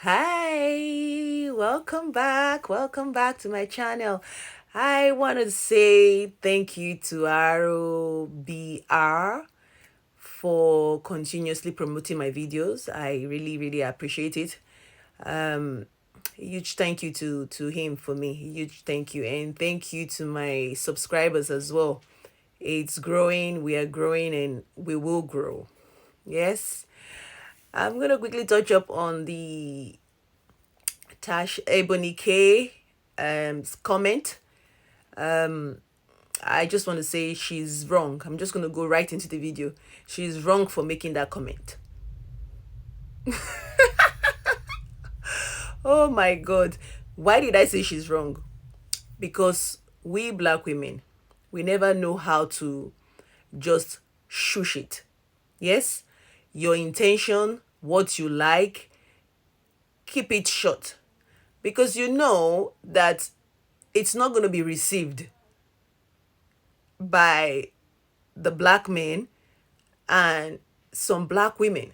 Hi, welcome back to my channel. I want to say thank you to ROBR for continuously promoting my videos. I really appreciate it. Um, Huge thank you to him for me. Huge thank you, and thank you to my subscribers as well. It's growing, we are growing, and we will grow. Yes. I'm gonna quickly touch up on the Tash Eboni K comment. I just want to say she's wrong. I'm just gonna go right into the video. She's wrong for making that comment. Oh my god. Why did I say she's wrong? Because we black women, we never know how to just shush it. Yes? Your intention, what you like, keep it short. Because you know that it's not going to be received by the black men and some black women.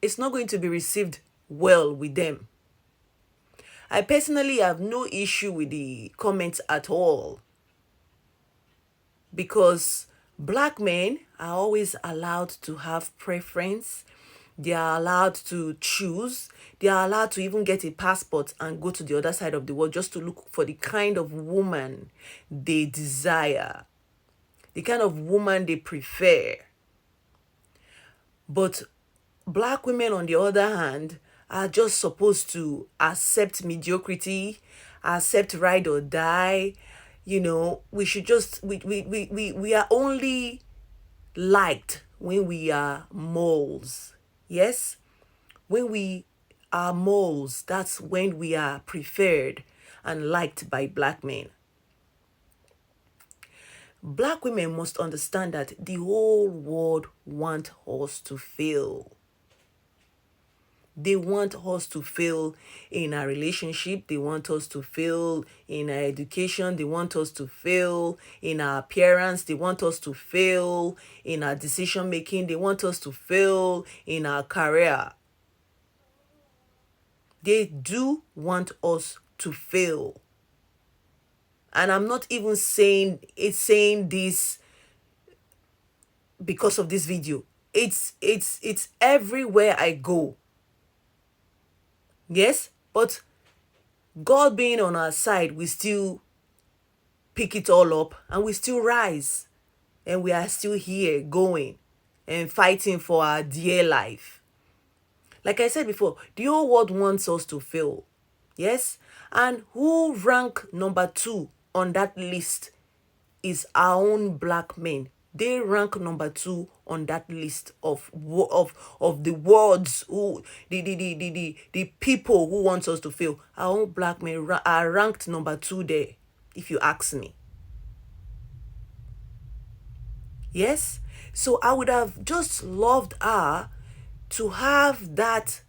It's not going to be received well with them. I personally have no issue with the comments at all because black men are always allowed to have preference. They are allowed to choose. They are allowed to even get a passport and go to the other side of the world just to look for the kind of woman they desire, the kind of woman they prefer. But black women, on the other hand, are just supposed to accept mediocrity, accept ride or die. We should just we are only liked when we are moles. Yes? When we are moles, that's when we are preferred and liked by black men. Black women must understand that the whole world want us to fail. They want us to fail in our relationship. They want us to fail in our education. They want us to fail in our appearance. They want us to fail in our decision making. They want us to fail in our career. They do want us to fail. And I'm not even saying this because of this video. It's everywhere I go. Yes, but God being on our side, we still pick it all up and we still rise. And we are still here going and fighting for our dear life. Like I said before, the whole world wants us to fail. Yes? And who rank number 2 on that list is our own black men. They rank number 2 on that list of the words who the people who want us to fail. Our own black men are ranked number 2 there, if you ask me. Yes? So I would have just loved her to have that.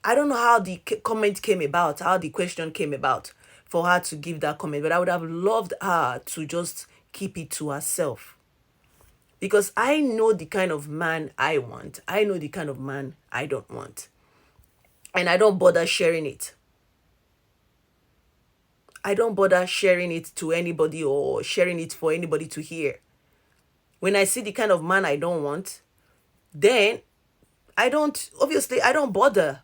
I don't know how the comment came about, how the question came about for her to give that comment, but I would have loved her to just keep it to herself. Because I know the kind of man I want. I know the kind of man I don't want. And I don't bother sharing it. I don't bother sharing it to anybody or sharing it for anybody to hear. When I see the kind of man I don't want, then I don't bother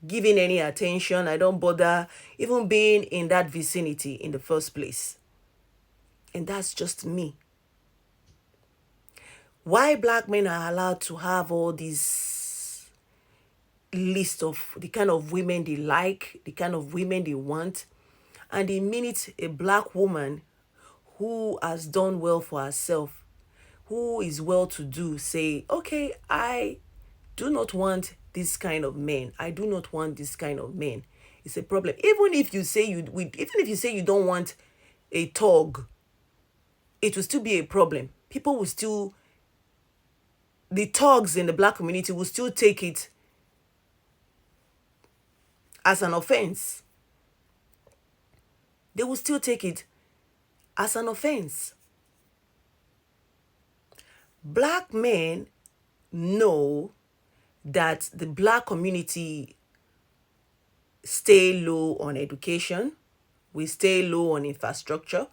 giving any attention. I don't bother even being in that vicinity in the first place. And that's just me. Why black men are allowed to have all these list of the kind of women they like, the kind of women they want, and the minute a black woman who has done well for herself, who is well to do, say, okay, I do not want this kind of men. I do not want this kind of men. It's a problem. Even if you say you don't want a thug, it will still be a problem. People will still, the thugs in the black community will still take it as an offense. They will still take it as an offense. Black men know that the black community stay low on education, we stay low on infrastructure,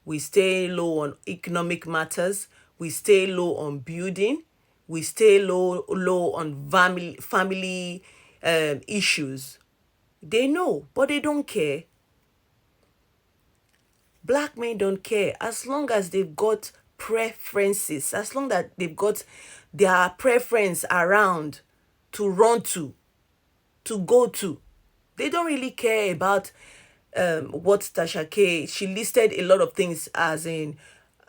we stay low on economic matters, we stay low on building, we stay low on family issues. They know, but they don't care. Black men don't care as long as they've got preferences, as long that they've got their preference around to run to go to. They don't really care about what Tasha K. She listed a lot of things as in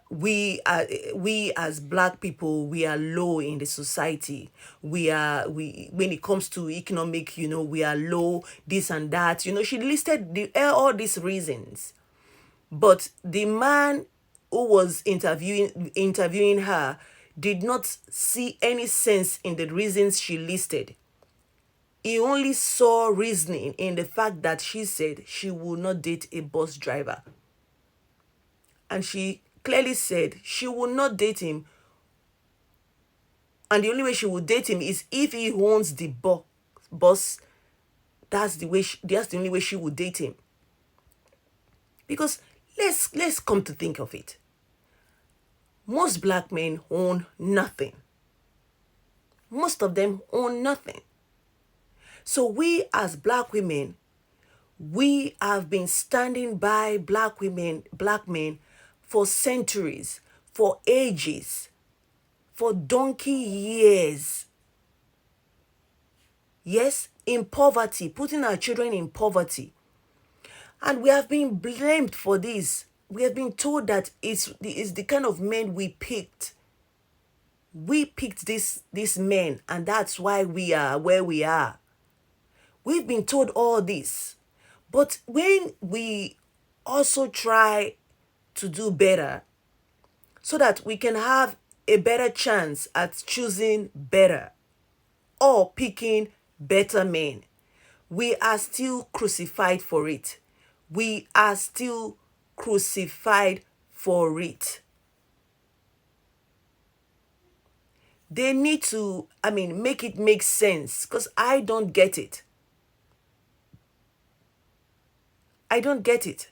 we as black people, we are low in the society. We when it comes to economic, we are low, this and that. She listed all these reasons. But the man who was interviewing her did not see any sense in the reasons she listed. He only saw reasoning in the fact that she said she will not date a bus driver. And she clearly said she will not date him. And the only way she will date him is if he owns the bus. That's the only way she would date him. Because let's come to think of it. Most black men own nothing. Most of them own nothing. So we as black women, we have been standing by black men for centuries, for ages, for donkey years. Yes, in poverty, putting our children in poverty. And we have been blamed for this. We have been told that it's the kind of men we picked. We picked these men, and that's why we are where we are. We've been told all this. But when we also try to do better so that we can have a better chance at choosing better or picking better men, we are still crucified for it. We are still crucified for it. They need to, make it make sense, because I don't get it. I don't get it.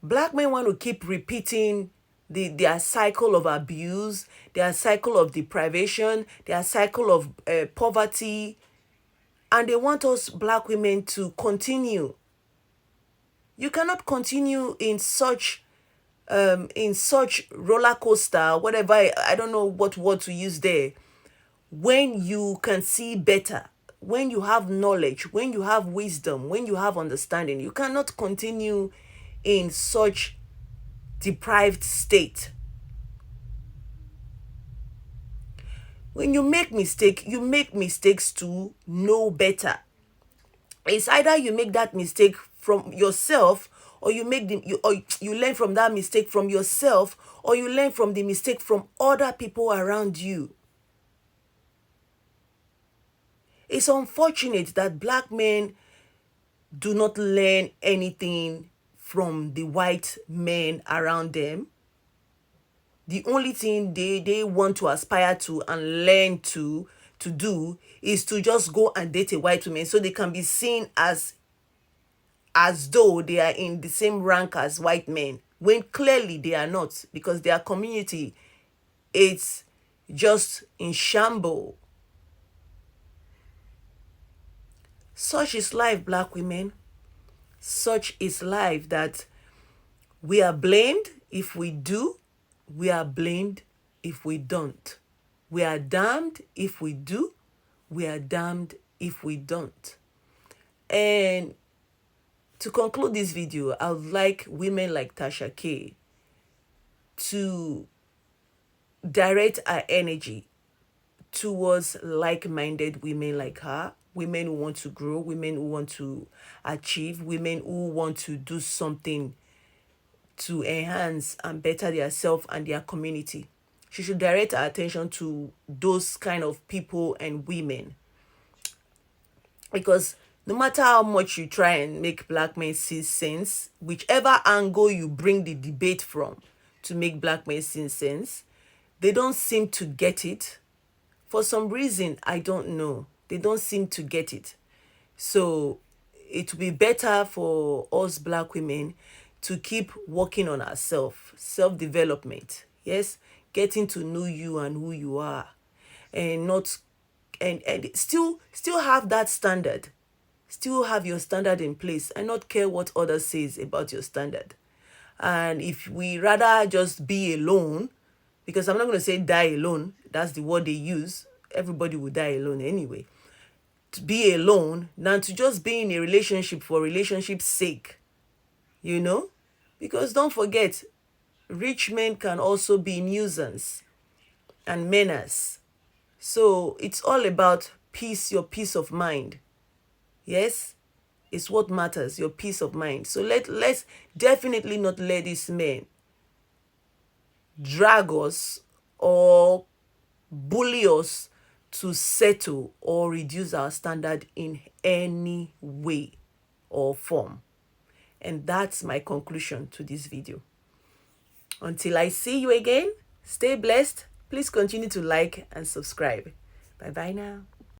Black men want to keep repeating their cycle of abuse, their cycle of deprivation, their cycle of poverty, and they want us black women to continue. You cannot continue in such roller coaster, whatever, I don't know what word to use there, when you can see better, when you have knowledge, when you have wisdom, when you have understanding. You cannot continue in such deprived state. When you make mistakes to know better. It's either you make that mistake from yourself, or you learn from that mistake from yourself, or you learn from the mistake from other people around you. It's unfortunate that black men do not learn anything from the white men around them. The only thing they want to aspire to and learn to do is to just go and date a white woman so they can be seen as though they are in the same rank as white men, when clearly they are not, because their community is just in shambles. Such is life, black women. Such is life, that we are blamed if we do, we are blamed if we don't. We are damned if we do, we are damned if we don't. And to conclude this video, I would like women like Tasha K to direct our energy towards like-minded women like her, women who want to grow, women who want to achieve, women who want to do something to enhance and better themselves and their community. She should direct our attention to those kind of people and women. Because no matter how much you try and make black men see sense, whichever angle you bring the debate from to make black men see sense, they don't seem to get it. For some reason, I don't know. They don't seem to get it. So it would be better for us Black women to keep working on ourselves, self-development. Yes, getting to know you and who you are, and not and still have that standard. Still have your standard in place and not care what others says about your standard. And if we rather just be alone, because I'm not going to say die alone, that's the word they use. Everybody will die alone anyway. To be alone than to just be in a relationship for relationship's sake, you know? Because don't forget, rich men can also be nuisance and menace. So it's all about peace, your peace of mind. Yes? It's what matters, your peace of mind. So let's definitely not let these men drag us or bully us to settle or reduce our standard in any way or form. And that's my conclusion to this video. Until I see you again, stay blessed. Please continue to like and subscribe. Bye bye now.